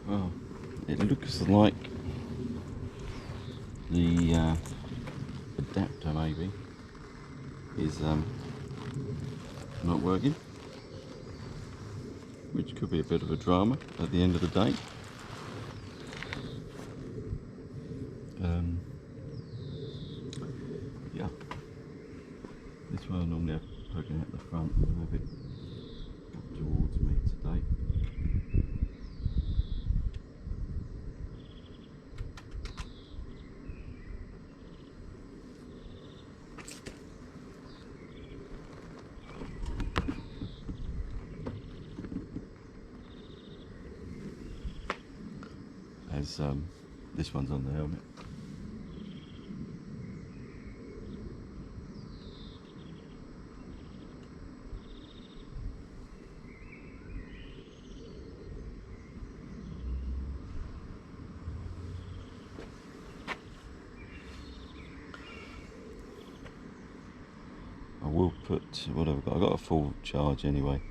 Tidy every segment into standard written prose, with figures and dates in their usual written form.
Well, it looks like the adapter maybe is not working, which could be a bit of a drama at the end of the day. Yeah, this one I normally have poking at the front, a little bit up towards me today. As this one's on the helmet. I will put what I've got. I've got a full charge anyway.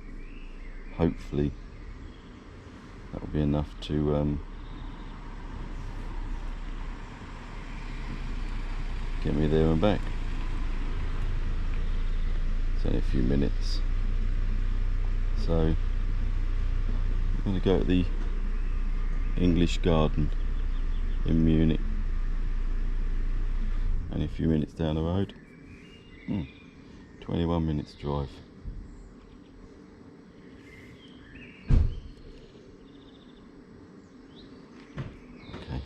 Hopefully that will be enough to get me there and back. It's only a few minutes. So I'm going to go to the English Garden in Munich. Only a few minutes down the road. 21 minutes drive. Okay.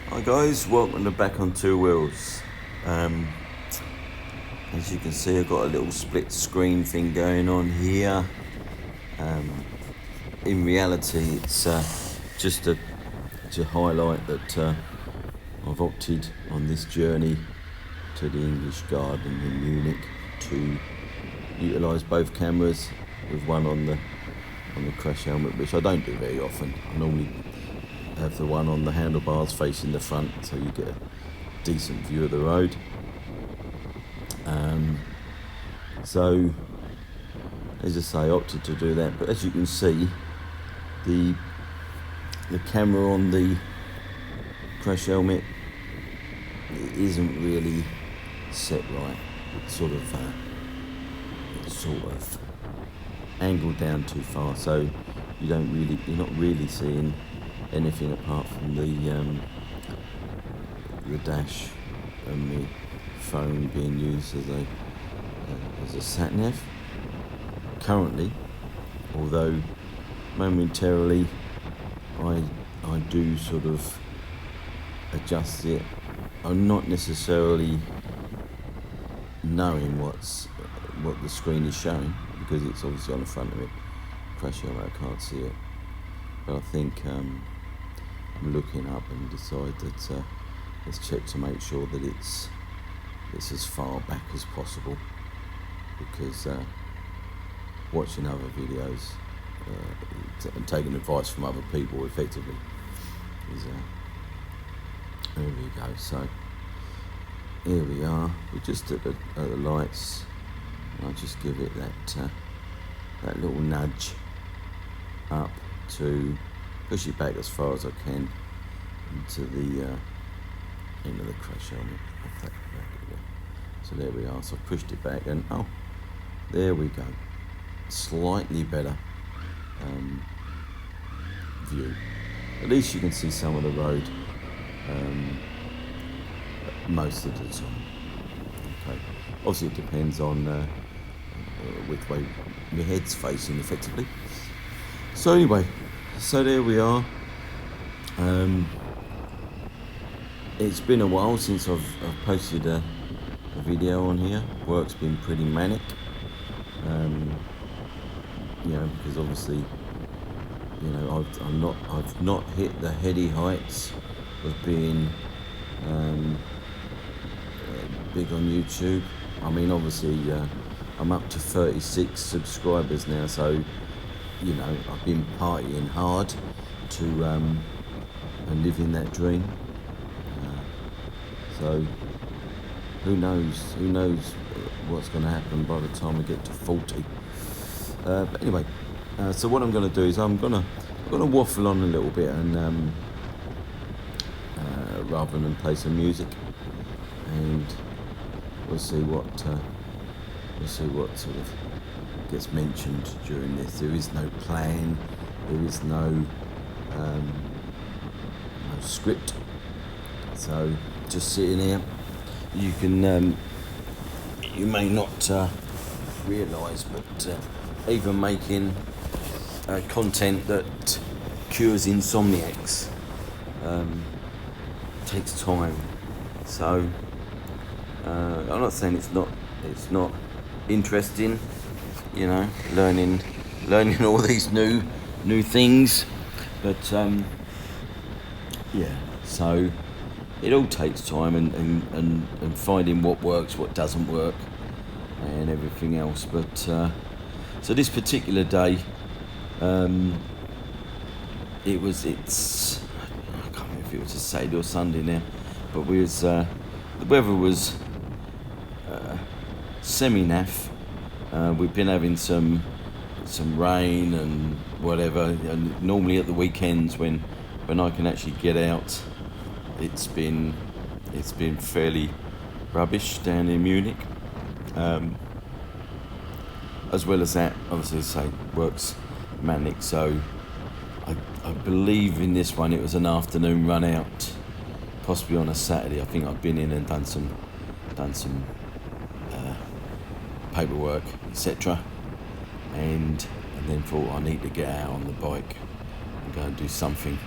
Hi guys, welcome to Back on Two Wheels. As you can see, I've got a little split screen thing going on here. In reality, it's just to highlight that I've opted on this journey to the English Garden in Munich to utilise both cameras, with one on the crash helmet, which I don't do very often. I normally have the one on the handlebars facing the front, so you get a decent view of the road. So as I say, I opted to do that, but as you can see, the camera on the crash helmet isn't really set right. It's sort of angled down too far, so you're not really seeing anything apart from the dash and the phone being used as a sat-nav currently, although momentarily I do sort of adjust it. I'm not necessarily knowing what the screen is showing, because it's obviously on the front of it. Crash helmet, I can't see it, but I think I'm looking up and decide that let's check to make sure that it's as far back as possible, because watching other videos and taking advice from other people effectively is there we go. So here we are, we're just at the lights, and I'll just give it that little nudge up to push it back as far as I can into the end of the crash helmet. So there we are. So I've pushed it back, and oh, there we go. Slightly better view. At least you can see some of the road most of the time. Okay. Obviously, it depends on which way your head's facing, effectively. So anyway, so there we are. It's been a while since I've posted a video on here. Work's been pretty manic. Because obviously, I've not hit the heady heights of being big on YouTube. I mean, obviously, I'm up to 36 subscribers now, so I've been partying hard to and living that dream. So who knows what's going to happen by the time we get to 40. But anyway, so what I'm going to do is I'm going to waffle on a little bit, and rather than play some music, and we'll see what sort of gets mentioned during this. There is no plan. There is no script. So just sitting here, you can you may not realise, but even making content that cures insomniacs takes time. So I'm not saying it's not interesting, learning all these new things, but so it all takes time, and finding what works, what doesn't work, and everything else. But so this particular day, it's I can't remember if it was a Saturday or Sunday now, but the weather was semi-naff. We've been having some rain and whatever, and normally at the weekends when I can actually get out, it's been fairly rubbish down in Munich. As well as that, obviously, say work's manic. So I believe in this one it was an afternoon run out, possibly on a Saturday. I think I've been in and done some paperwork, etc. And then thought I need to get out on the bike and go and do something.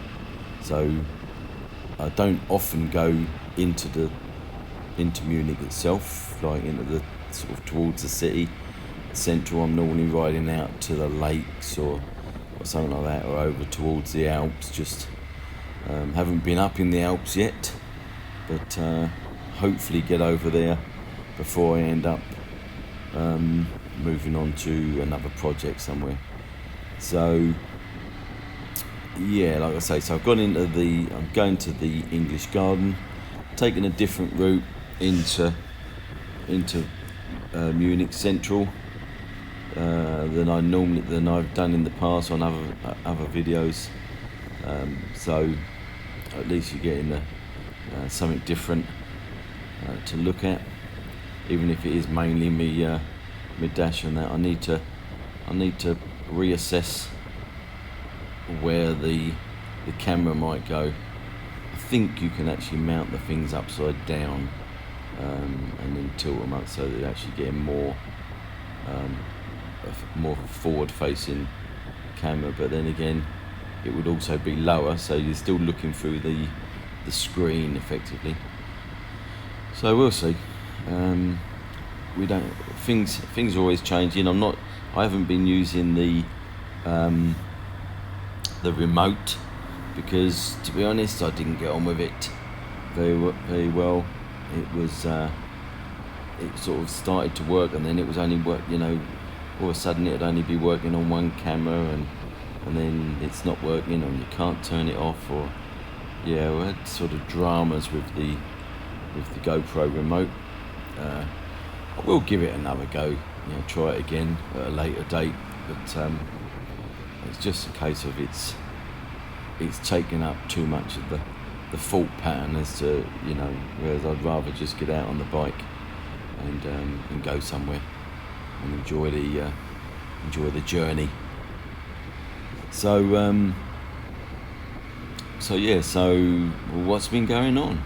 So I don't often go into Munich itself, like into the sort of towards the city central. I'm normally riding out to the lakes or something like that, or over towards the Alps. Just haven't been up in the Alps yet, but hopefully get over there before I end up moving on to another project somewhere. So like I say, so I'm going to the English Garden, taking a different route into Munich Central than I've done in the past on other videos. So at least you're getting something different to look at, even if it is mainly me dash and that. I need to reassess where the camera might go. I think you can actually mount the things upside down and then tilt them up so that you're actually getting more of a forward-facing camera. But then again, it would also be lower, so you're still looking through the screen effectively. So we'll see. Things are always changing. I haven't been using the remote because, to be honest, I didn't get on with it very well. It was it sort of started to work, and then it was only work. All of a sudden it'd only be working on one camera, and then it's not working, and you can't turn it off. Or we had sort of dramas with the GoPro remote. I will give it another go. Try it again at a later date, but it's just a case of it's taken up too much of the fault pattern as to whereas I'd rather just get out on the bike and go somewhere and enjoy the journey. So what's been going on?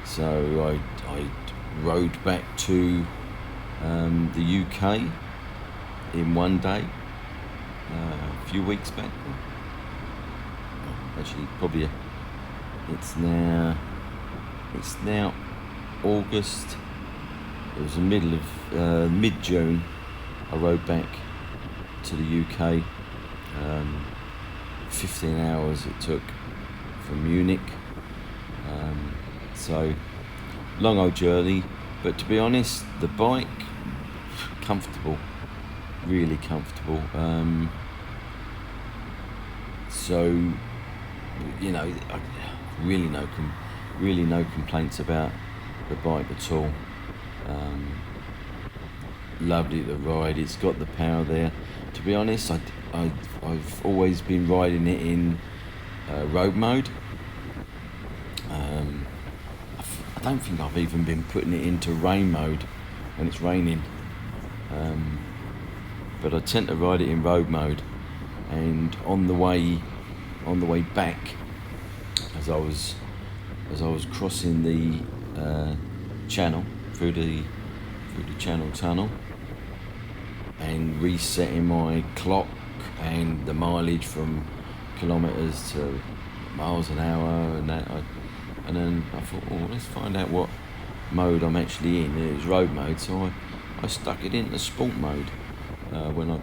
So I rode back to the UK in one day a few weeks back. Actually, probably it's now August. It was the middle of mid-June. I rode back to the UK. 15 hours it took from Munich. So long old journey, but to be honest, the bike comfortable, really comfortable. So you know, really no complaints about the bike at all. Lovely to ride. It's got the power there. To be honest, I've always been riding it in road mode. I don't think I've even been putting it into rain mode when it's raining. But I tend to ride it in road mode. And on the way back, as I was crossing the channel through the Channel Tunnel and resetting my clock and the mileage from kilometres to miles an hour and that, and then I thought, let's find out what mode I'm actually in. It was road mode, so I stuck it into sport mode when I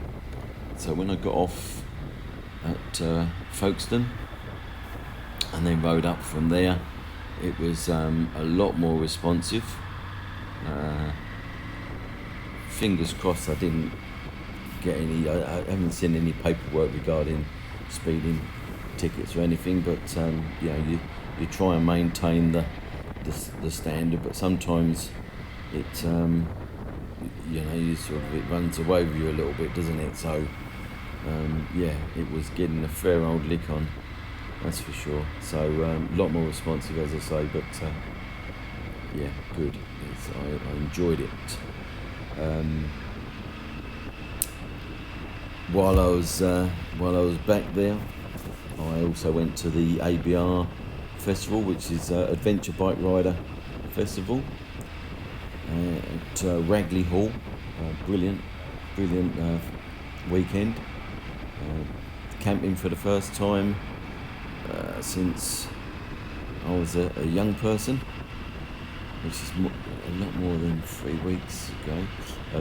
got off at Folkestone and then rode up from there. It was a lot more responsive. Fingers crossed I didn't get any. I haven't seen any paperwork regarding speeding tickets or anything, but you try and maintain the standard, but sometimes it it runs away with you a little bit, doesn't it? So it was getting a fair old lick on, that's for sure. So a lot more responsive, as I say, but good. I enjoyed it. While I was back there, I also went to the ABR festival, which is Adventure Bike Rider Festival at Ragley Hall. Brilliant weekend. Camping for the first time since I was a young person, which is a lot more than 3 weeks ago. It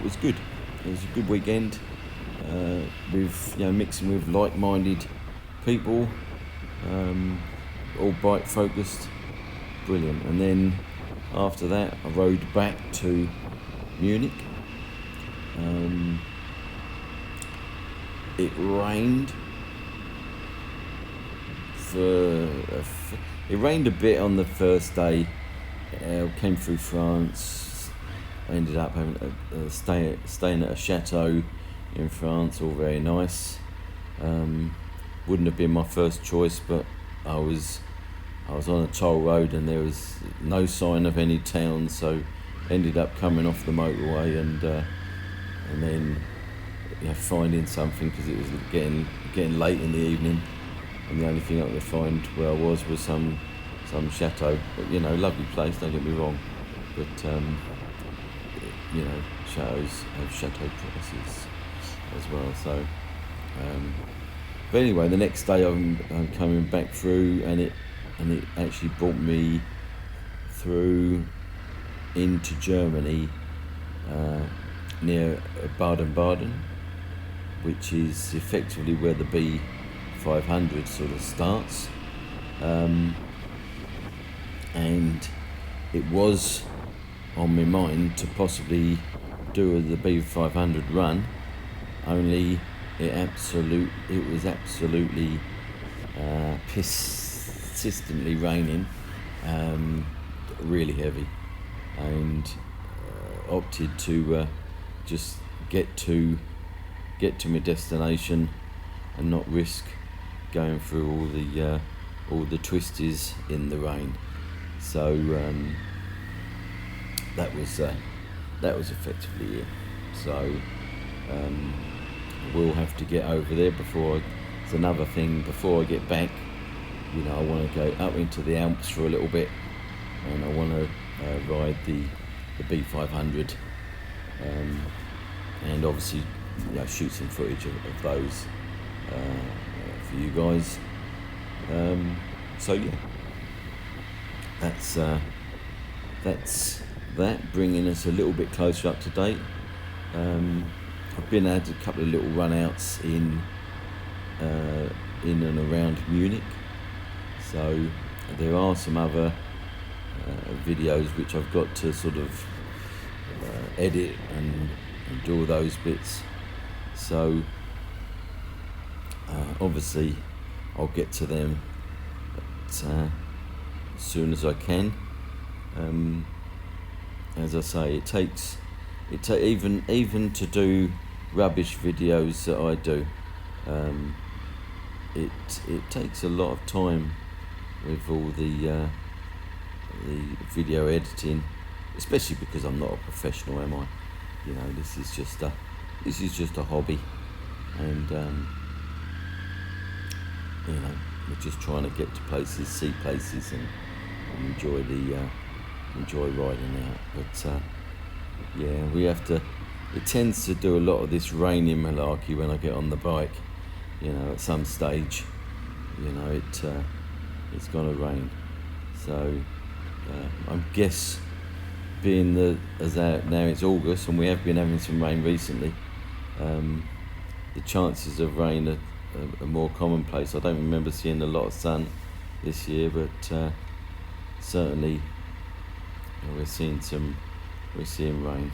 was good. It was a good weekend with mixing with like-minded people, all bike focused. Brilliant. And then after that, I rode back to Munich. It rained. It rained a bit on the first day. Came through France. I ended up having staying at a chateau in France, all very nice. Wouldn't have been my first choice, but I was on a toll road and there was no sign of any town, so ended up coming off the motorway and then finding something, because it was getting late in the evening, and the only thing I could find where I was some chateau. But lovely place, don't get me wrong, but chateaus have chateau prices as well. So but anyway, the next day I'm coming back through, and it actually brought me through into Germany, near Baden-Baden, which is effectively where the B500 sort of starts. And it was on my mind to possibly do the B500 run, only it was absolutely persistently raining, really heavy, and opted to just get to my destination and not risk going through all the twisties in the rain. So that was effectively it. So we'll have to get over there before. It's another thing before I get back. You know, I want to go up into the Alps for a little bit, and I want to ride the B500, and obviously, you know, shoot some footage of those for you guys. So yeah, that's that, bringing us a little bit closer up to date. I've been had a couple of little run-outs in and around Munich, so there are some other videos which I've got to sort of edit and do all those bits. So obviously I'll get to them as soon as I can. As I say, it takes even to do rubbish videos that I do. It takes a lot of time with all the video editing, especially because I'm not a professional, am I? You know, this is just a hobby, and you know, we're just trying to get to places, see places, and enjoy riding out. But yeah, we have to. It tends to do a lot of this raining malarkey when I get on the bike. You know, at some stage, you know, it's gonna rain. So I guess, being as now it's August and we have been having some rain recently, the chances of rain are more commonplace. I don't remember seeing a lot of sun this year, but certainly, you know, we're seeing rain.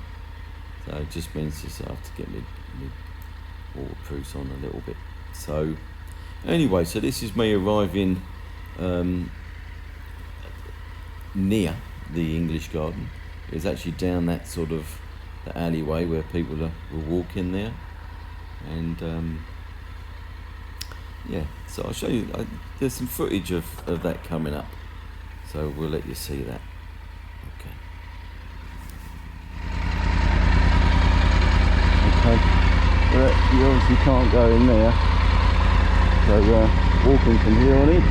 So it just means I have to get my waterproofs on a little bit. So anyway, so this is me arriving near the English Garden. It's actually down that sort of the alleyway where people were walking there, and yeah. So I'll show you. There's some footage of that coming up, so we'll let you see that. Okay. You obviously can't go in there, so walking from here on in.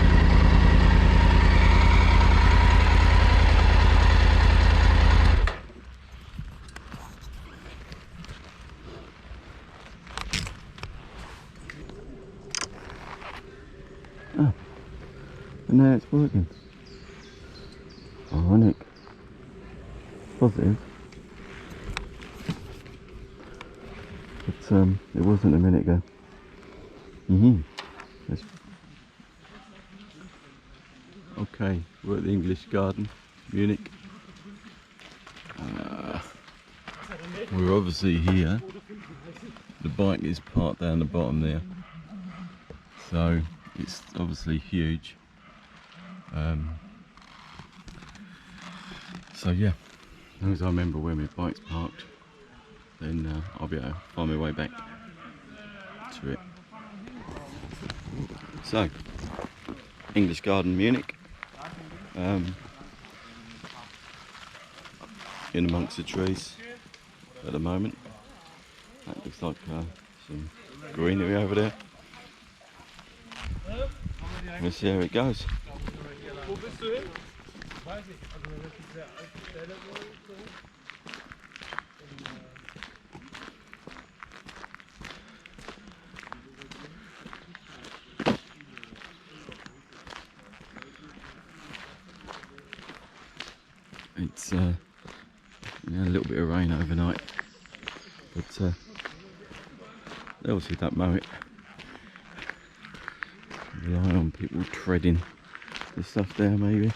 Oh, and now it's working. Ironic. Positive. But it wasn't a minute ago. Okay, we're at the English Garden, Munich. We're obviously here. The bike is parked down the bottom there, so it's obviously huge. So yeah, as long as I remember where my bike's parked, then I'll be able to find my way back to it. So, English Garden, Munich. In amongst the trees at the moment. That looks like some greenery over there. We'll see how it goes. It's a little bit of rain overnight, but they obviously don't mow it. Rely on people treading the stuff there, maybe.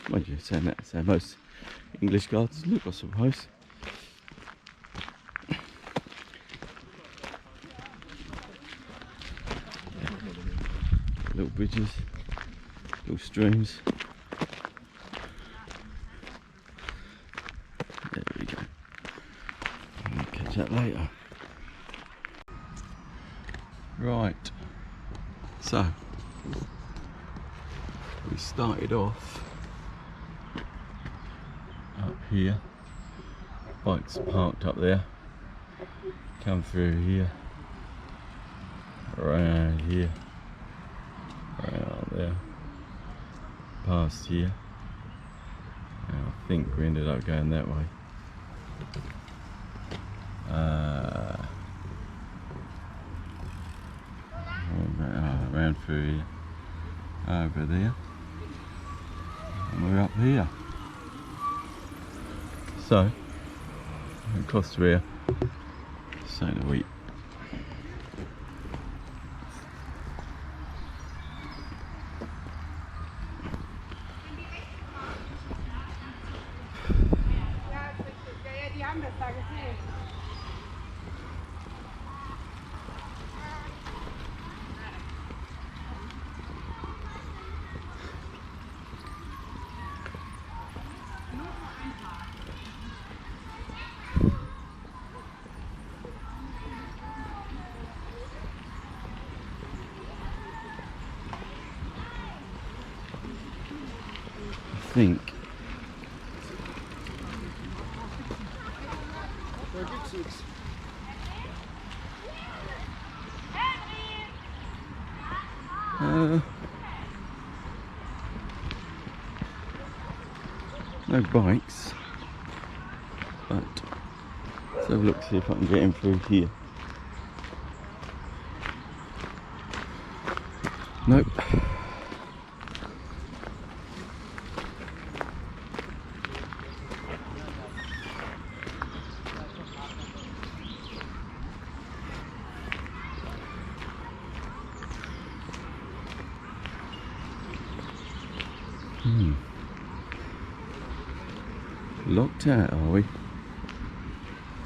Mind you, saying that's how most English gardens look, I suppose. Little bridges, little streams. There we go. I'll catch that later. Right, so we started off up here. Bikes parked up there. Come through here. Around here. Around there. Past here. And I think we ended up going that way. Around through here. Over there. And we're up here. So, across to here. So do we. I think no bikes, but let's have a look, see if I can get in through here. Nope. Locked out, are we?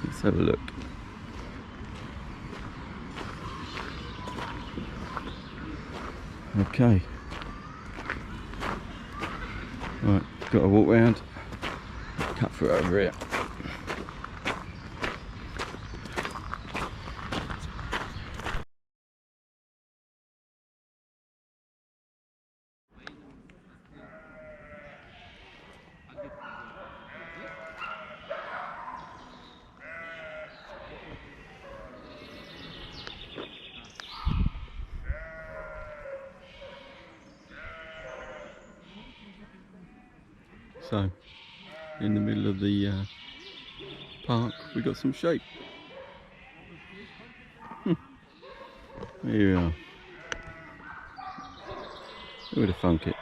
Let's have a look. Okay. Right, got to walk round. Cut through over here. So, in the middle of the park, we got some shape. Here we are. Who would have thunk it?